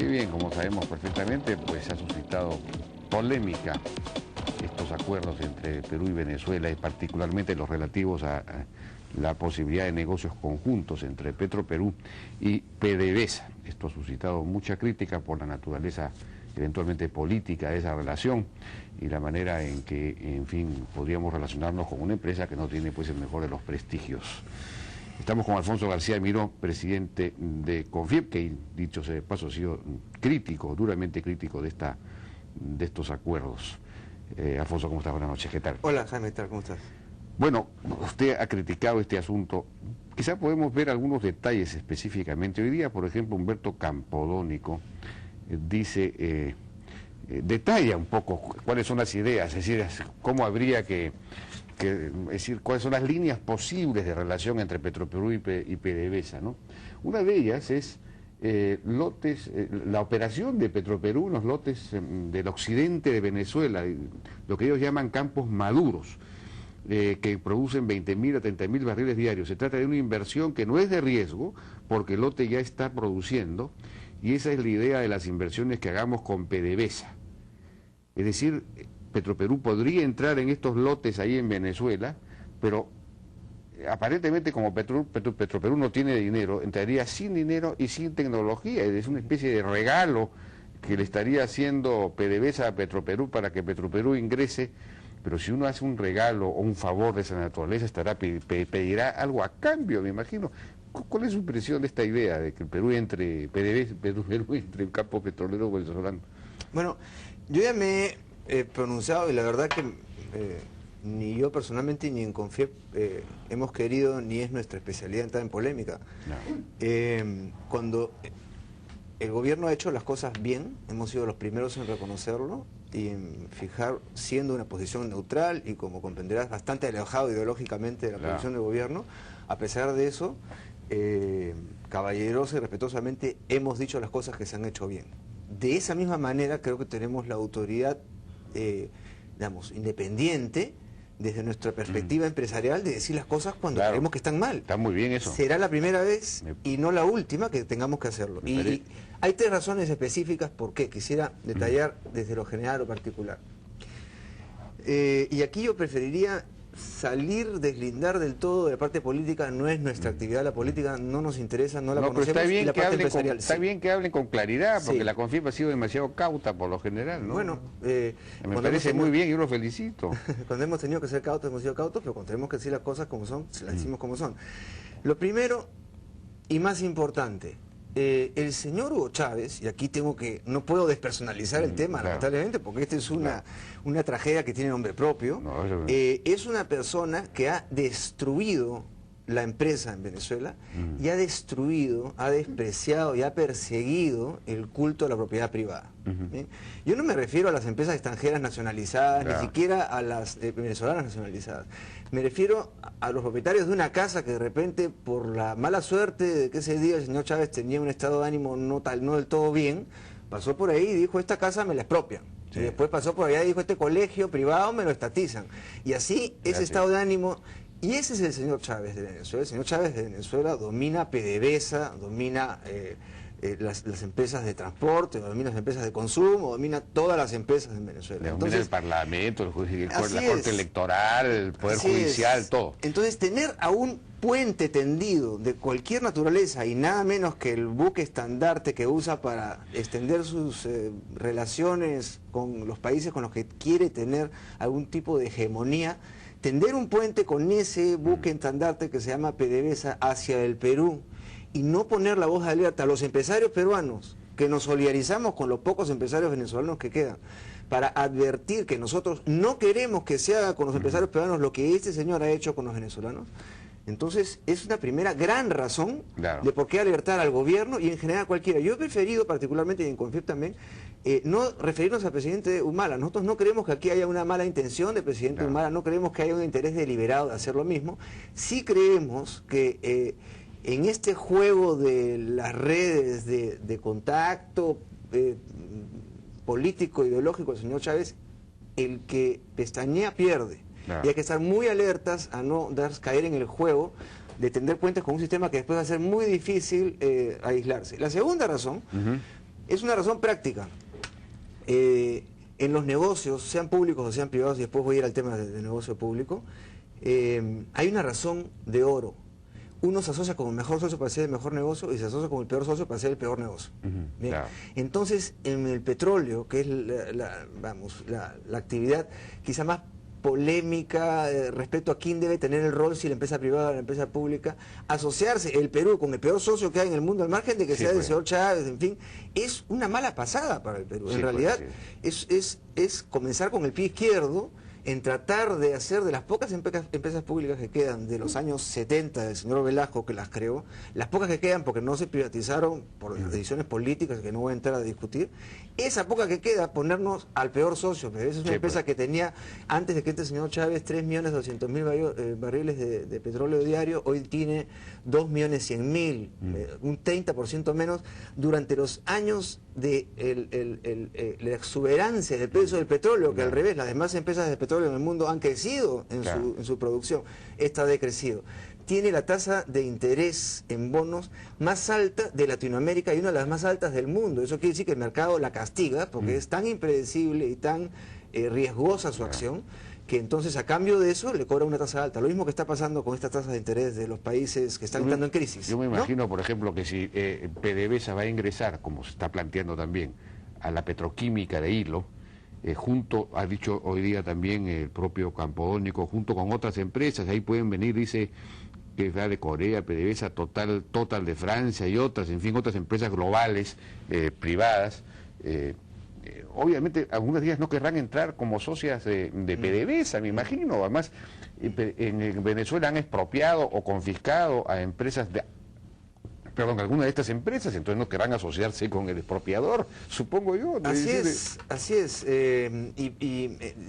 Y bien, como sabemos perfectamente, pues ha suscitado polémica estos acuerdos entre Perú y Venezuela, y particularmente los relativos a la posibilidad de negocios conjuntos entre Petroperú y PDVSA. Esto ha suscitado mucha crítica por la naturaleza eventualmente política de esa relación y la manera en que, en fin, podríamos relacionarnos con una empresa que no tiene pues el mejor de los prestigios. Estamos con Alfonso García Miró, presidente de CONFIEP, que dicho sea de paso ha sido crítico, duramente crítico de estos acuerdos. Alfonso, ¿cómo estás? Buenas noches, ¿qué tal? Hola, Jaime, ¿qué tal? ¿Cómo estás? Bueno, usted ha criticado este asunto. Quizá podemos ver algunos detalles específicamente. Hoy día, por ejemplo, Humberto Campodónico dice, detalla un poco cuáles son las ideas, es decir, cómo habría es decir, cuáles son las líneas posibles de relación entre Petroperú y PDVSA, ¿no? Una de ellas es lotes, la operación de Petroperú en los lotes del occidente de Venezuela, lo que ellos llaman campos maduros, que producen 20.000 a 30.000 barriles diarios. Se trata de una inversión que no es de riesgo, porque el lote ya está produciendo, y esa es la idea de las inversiones que hagamos con PDVSA. Es decir, Petroperú podría entrar en estos lotes ahí en Venezuela, pero aparentemente como Petroperú no tiene dinero, entraría sin dinero y sin tecnología. Es una especie de regalo que le estaría haciendo PDVSA a Petroperú para que Petroperú ingrese. Pero si uno hace un regalo o un favor de esa naturaleza, pedirá algo a cambio, me imagino. ¿Cuál es su impresión de esta idea de que el Perú entre, Perú entre un campo petrolero venezolano? Bueno, yo ya me he pronunciado y la verdad que ni yo personalmente ni en CONFIEP hemos querido, ni es nuestra especialidad entrar en polémica. No. Cuando el gobierno ha hecho las cosas bien, hemos sido los primeros en reconocerlo y en fijar, siendo una posición neutral y, como comprenderás, bastante alejado ideológicamente de la posición del gobierno. A pesar de eso, caballerosa y respetuosamente hemos dicho las cosas que se han hecho bien. De esa misma manera creo que tenemos la autoridad, digamos, independiente, desde nuestra perspectiva empresarial, de decir las cosas cuando creemos que están mal. Está muy bien eso. Será la primera vez y no la última que tengamos que hacerlo. Y hay tres razones específicas por qué. Quisiera detallar desde lo general a lo particular. Y aquí yo preferiría deslindar del todo de la parte política. No es nuestra actividad la política, no nos interesa, no la conocemos. Pero está bien, y la parte empresarial, está bien que hablen con claridad, porque sí. La CONFIEP ha sido demasiado cauta por lo general, ¿no? Bueno, me parece muy bien y yo lo felicito. Cuando hemos tenido que ser cautos, hemos sido cautos, pero cuando tenemos que decir las cosas como son, se las decimos como son. Lo primero y más importante, el señor Hugo Chávez, y aquí no puedo despersonalizar el tema, lamentablemente, porque esta es una tragedia que tiene nombre propio, es una persona que ha destruido la empresa en Venezuela y ha destruido, ha despreciado y ha perseguido el culto a la propiedad privada. Yo no me refiero a las empresas extranjeras nacionalizadas, ni siquiera a las venezolanas nacionalizadas. Me refiero a los propietarios de una casa que de repente, por la mala suerte de que ese día el señor Chávez tenía un estado de ánimo no del todo bien, pasó por ahí y dijo: esta casa me la expropian. Sí. Y después pasó por allá y dijo: este colegio privado me lo estatizan. Y así ese estado de ánimo. Y ese es el señor Chávez de Venezuela. El señor Chávez de Venezuela domina PDVSA, domina las empresas de transporte, domina las empresas de consumo, domina todas las empresas en Venezuela. Domina el Parlamento, la Corte Electoral, el Poder Judicial, todo. Entonces, tener a un puente tendido de cualquier naturaleza y nada menos que el buque estandarte que usa para extender sus relaciones con los países con los que quiere tener algún tipo de hegemonía, tender un puente con ese buque estandarte que se llama PDVSA hacia el Perú y no poner la voz de alerta a los empresarios peruanos, que nos solidarizamos con los pocos empresarios venezolanos que quedan, para advertir que nosotros no queremos que se haga con los empresarios peruanos lo que este señor ha hecho con los venezolanos. Entonces es una primera gran razón de por qué alertar al gobierno y en general a cualquiera. Yo he preferido particularmente, y en CONFIEP también, no referirnos al presidente Humala. Nosotros no creemos que aquí haya una mala intención del presidente Humala, no creemos que haya un interés deliberado de hacer lo mismo. Sí creemos que en este juego de las redes de contacto político, ideológico del señor Chávez, el que pestañea pierde. Y hay que estar muy alertas a no caer en el juego de tender puentes con un sistema que después va a ser muy difícil aislarse. La segunda razón Es una razón práctica. En los negocios, sean públicos o sean privados, y después voy a ir al tema del negocio público, hay una razón de oro. Uno se asocia con el mejor socio para hacer el mejor negocio y se asocia con el peor socio para hacer el peor negocio. Bien. Claro. Entonces, en el petróleo, que es la actividad quizá más polémica respecto a quién debe tener el rol, si la empresa privada o la empresa pública, asociarse el Perú con el peor socio que hay en el mundo, al margen de que sea el señor Chávez, en fin, es una mala pasada para el Perú. En realidad es comenzar con el pie izquierdo en tratar de hacer de las pocas empresas públicas que quedan de los años 70 del señor Velasco, que las creó, las pocas que quedan porque no se privatizaron por decisiones políticas que no voy a entrar a discutir, esa poca que queda, ponernos al peor socio. Pero esa es una empresa que tenía, antes de que este señor Chávez, 3.200.000 barriles de petróleo diario, hoy tiene 2.100.000, un 30% menos. Durante los años de la exuberancia del precio del petróleo, que al revés, las demás empresas de petróleo en el mundo han crecido en su producción, esta ha decrecido. Tiene la tasa de interés en bonos más alta de Latinoamérica y una de las más altas del mundo. Eso quiere decir que el mercado la castiga porque es tan impredecible y tan riesgosa su acción, que entonces a cambio de eso le cobra una tasa alta. Lo mismo que está pasando con estas tasas de interés de los países que están entrando en crisis. Yo me imagino, por ejemplo, que si PDVSA va a ingresar, como se está planteando también, a la petroquímica de Hilo, junto, ha dicho hoy día también el propio Campodónico, junto con otras empresas, ahí pueden venir, dice, que es de Corea, PDVSA, Total de Francia y otras, en fin, otras empresas globales, privadas. Obviamente, algunas de ellas no querrán entrar como socias de PDVSA, me imagino. Además, en Venezuela han expropiado o confiscado a empresas algunas de estas empresas, entonces no querrán asociarse con el expropiador, supongo yo. Así es.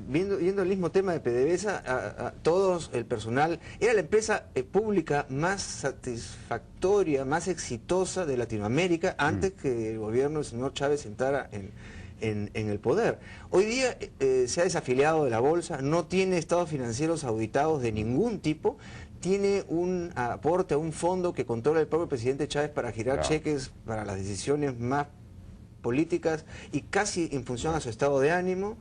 Viendo el mismo tema de PDVSA, todos el personal, era la empresa pública más satisfactoria, más exitosa de Latinoamérica antes que el gobierno del señor Chávez entrara en el poder. Hoy día se ha desafiliado de la bolsa, no tiene estados financieros auditados de ningún tipo, tiene un aporte a un fondo que controla el propio presidente Chávez para girar cheques para las decisiones más políticas y casi en función a su estado de ánimo.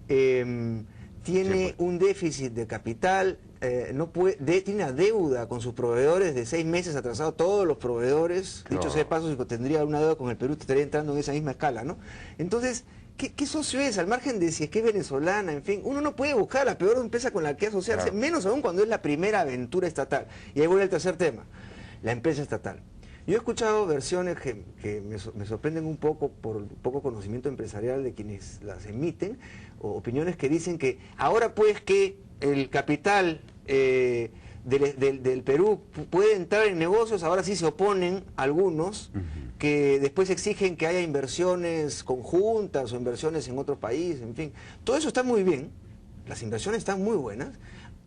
Tiene un déficit de capital, tiene una deuda con sus proveedores de 6 meses atrasado, todos los proveedores, dicho sea de paso, si tendría una deuda con el Perú estaría entrando en esa misma escala, ¿no? Entonces, ¿qué socio es? Al margen de si es que es venezolana, en fin, uno no puede buscar la peor empresa con la que asociarse, menos aún cuando es la primera aventura estatal. Y ahí voy al tercer tema, la empresa estatal. Yo he escuchado versiones que me sorprenden un poco por poco conocimiento empresarial de quienes las emiten, o opiniones que dicen que ahora pues que el capital del Perú puede entrar en negocios, ahora sí se oponen algunos que después exigen que haya inversiones conjuntas o inversiones en otros países, en fin. Todo eso está muy bien, las inversiones están muy buenas,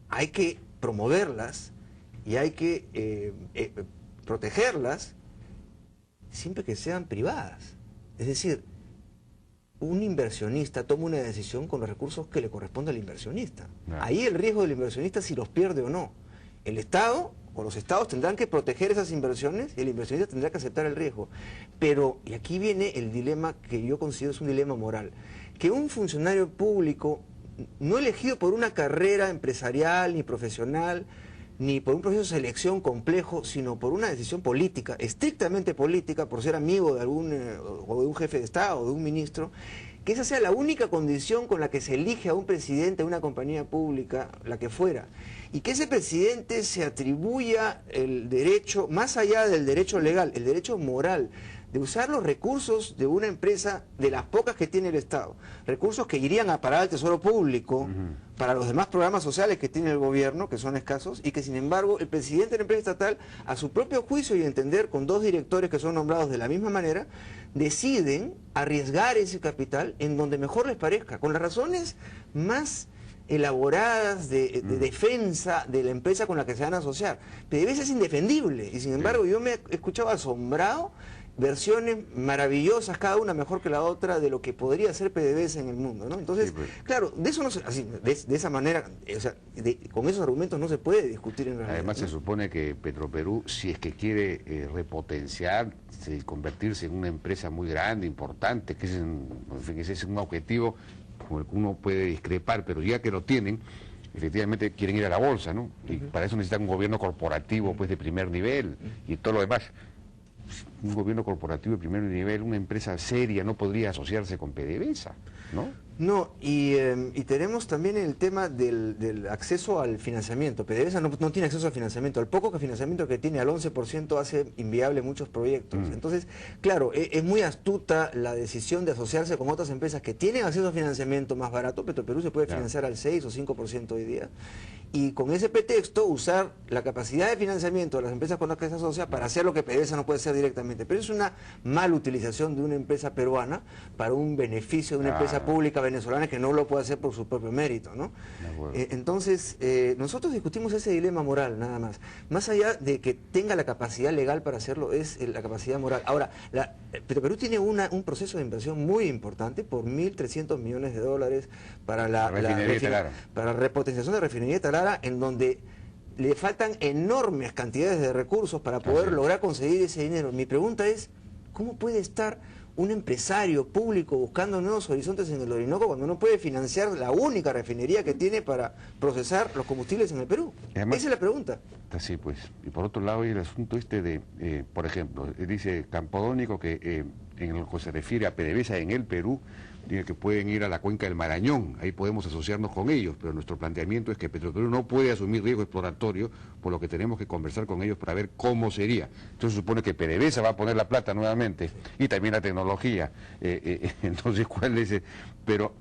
hay que promoverlas y hay que protegerlas siempre que sean privadas. Es decir, un inversionista toma una decisión con los recursos que le corresponde al inversionista. Ahí el riesgo del inversionista es si los pierde o no. El Estado o los Estados tendrán que proteger esas inversiones y el inversionista tendrá que aceptar el riesgo. Pero, y aquí viene el dilema que yo considero es un dilema moral, que un funcionario público no elegido por una carrera empresarial ni profesional, ni por un proceso de selección complejo, sino por una decisión política, estrictamente política, por ser amigo de algún o de un jefe de Estado o de un ministro, que esa sea la única condición con la que se elige a un presidente de una compañía pública, la que fuera, y que ese presidente se atribuya el derecho, más allá del derecho legal, el derecho moral, de usar los recursos de una empresa, de las pocas que tiene el Estado, recursos que irían a parar al Tesoro Público, para los demás programas sociales que tiene el gobierno, que son escasos, y que sin embargo el presidente de la empresa estatal, a su propio juicio y entender, con 2 directores que son nombrados de la misma manera, deciden arriesgar ese capital en donde mejor les parezca, con las razones más elaboradas de defensa de la empresa con la que se van a asociar. PDVSA es indefendible, y sin embargo yo me he escuchado asombrado versiones maravillosas, cada una mejor que la otra, de lo que podría ser PDVSA en el mundo, ¿no? Entonces, Sí, pues. claro, de eso no se, así, de esa manera, o sea, con esos argumentos no se puede discutir en realidad. Además, ¿no? se supone que Petroperú, si es que quiere repotenciar, convertirse en una empresa muy grande, importante, que en fin, ese es un objetivo con el que uno puede discrepar, pero ya que lo tienen, efectivamente quieren ir a la bolsa, ¿no? Y para eso necesitan un gobierno corporativo, pues, de primer nivel y todo lo demás. Un gobierno corporativo de primer nivel, una empresa seria, no podría asociarse con PDVSA, ¿no? No, y tenemos también el tema del acceso al financiamiento. PDVSA no tiene acceso al financiamiento. Al poco financiamiento que tiene, al 11%, hace inviable muchos proyectos. Entonces, claro, es muy astuta la decisión de asociarse con otras empresas que tienen acceso a financiamiento más barato. Petroperú se puede financiar al 6 o 5% hoy día. Y con ese pretexto, usar la capacidad de financiamiento de las empresas con las que se asocia para hacer lo que PDVSA no puede hacer directamente. Pero es una mala utilización de una empresa peruana para un beneficio de una empresa pública venezolana que no lo puede hacer por su propio mérito, ¿no? Entonces, nosotros discutimos ese dilema moral, nada más. Más allá de que tenga la capacidad legal para hacerlo, es la capacidad moral. Ahora, Petroperú tiene un proceso de inversión muy importante por 1.300 millones de dólares para la repotenciación de refinería de Talara, en donde le faltan enormes cantidades de recursos para poder lograr conseguir ese dinero. Mi pregunta es, ¿cómo puede estar un empresario público buscando nuevos horizontes en el Orinoco cuando no puede financiar la única refinería que tiene para procesar los combustibles en el Perú? Además, esa es la pregunta. Sí, pues. Y por otro lado, hay el asunto de, por ejemplo, dice Campodónico que en lo que se refiere a PDVSA en el Perú, dice que pueden ir a la cuenca del Marañón, ahí podemos asociarnos con ellos, pero nuestro planteamiento es que Petroperú no puede asumir riesgo exploratorio, por lo que tenemos que conversar con ellos para ver cómo sería. Entonces se supone que PDVSA va a poner la plata nuevamente, y también la tecnología. Entonces, ¿cuál es? Pero,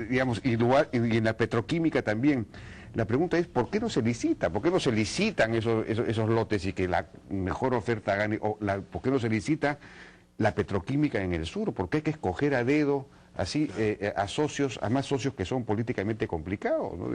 digamos, y en la petroquímica también. La pregunta es, ¿por qué no se licita? ¿Por qué no se licitan esos lotes y que la mejor oferta gane? ¿Por qué no se licita la petroquímica en el sur? ¿Por qué hay que escoger a dedo así a más socios que son políticamente complicados, ¿no?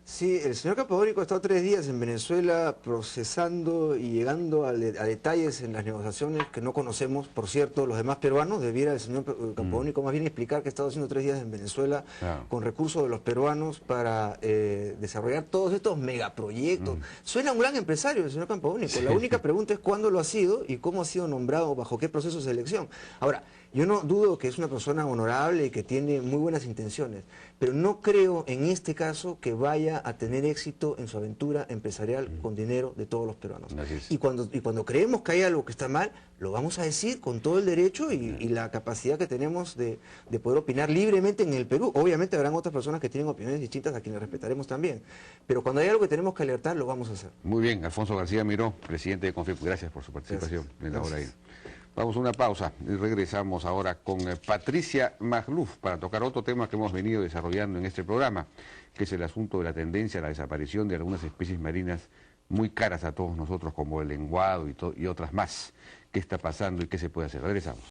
Sí, el señor Campodónico ha estado 3 días en Venezuela procesando y llegando a detalles en las negociaciones que no conocemos. Por cierto, los demás peruanos, debiera el señor Campodónico más bien explicar que ha estado haciendo 3 días en Venezuela con recursos de los peruanos para desarrollar todos estos megaproyectos. Suena un gran empresario el señor Campodónico. La única pregunta es cuándo lo ha sido y cómo ha sido nombrado, bajo qué proceso de selección. Ahora, yo no dudo que es una persona honorable y que tiene muy buenas intenciones, pero no creo en este caso que vaya a tener éxito en su aventura empresarial con dinero de todos los peruanos. Y cuando creemos que hay algo que está mal, lo vamos a decir con todo el derecho y la capacidad que tenemos de poder opinar libremente en el Perú. Obviamente habrán otras personas que tienen opiniones distintas a quienes respetaremos también, pero cuando hay algo que tenemos que alertar, lo vamos a hacer. Muy bien, Alfonso García Miró, presidente de Confip, gracias por su participación en la hora ahí. Vamos a una pausa y regresamos ahora con Patricia Magluf para tocar otro tema que hemos venido desarrollando en este programa, que es el asunto de la tendencia a la desaparición de algunas especies marinas muy caras a todos nosotros, como el lenguado y otras más. ¿Qué está pasando y qué se puede hacer? Regresamos.